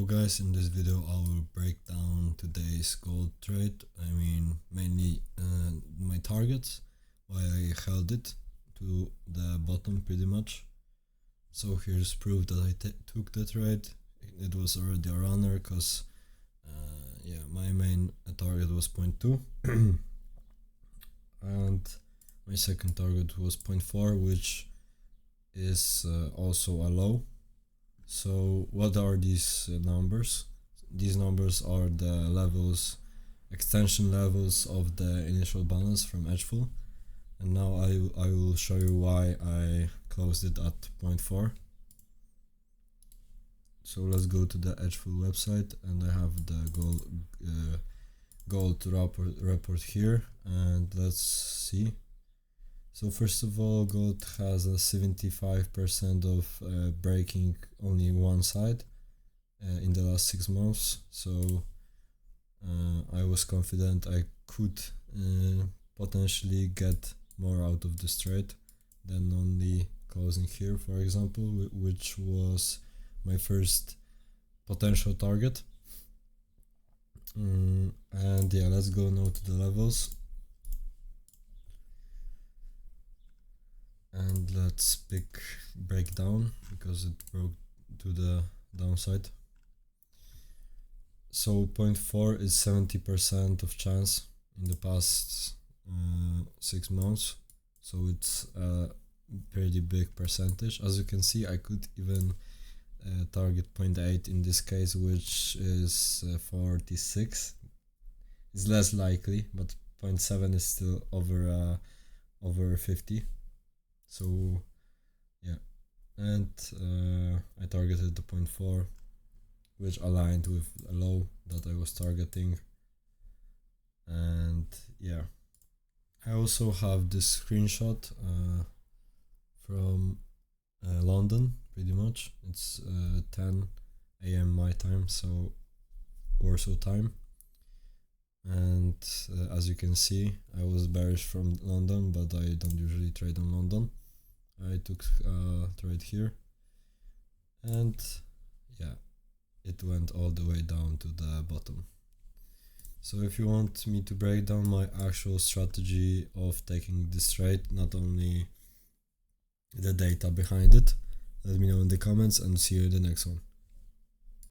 guys, in this video I will break down today's gold trade. Mainly my targets, why I held it to the bottom pretty much. So here's proof that I took the trade. It was already a runner because my main target was 0.2 and my second target was 0.4, which is also a low. So what are these numbers? These numbers are the levels, extension levels of the initial balance from Edgeful, and now I will show you why I closed it at 0.4. So let's go to the Edgeful website, and I have the gold report here, and let's see. So first of all, gold has a 75% of breaking only one side in the last 6 months. So I was confident I could potentially get more out of this trade than only closing here, for example, which was my first potential target. And yeah, let's go now to the levels. And let's pick breakdown because it broke to the downside. So 0.4 is 70% of chance in the past 6 months. So it's a pretty big percentage. As you can see, I could even target 0.8 in this case, which is 46. It's less likely, but 0.7 is still over 50. So yeah, and I targeted the 0.4, which aligned with a low that I was targeting. And yeah, I also have this screenshot from London, pretty much. It's 10 AM my time, so Warsaw time. And as you can see, I was bearish from London, but I don't usually trade on London. I took a trade here, and yeah, it went all the way down to the bottom. So if you want me to break down my actual strategy of taking this trade, not only the data behind it, let me know in the comments, and see you in the next one.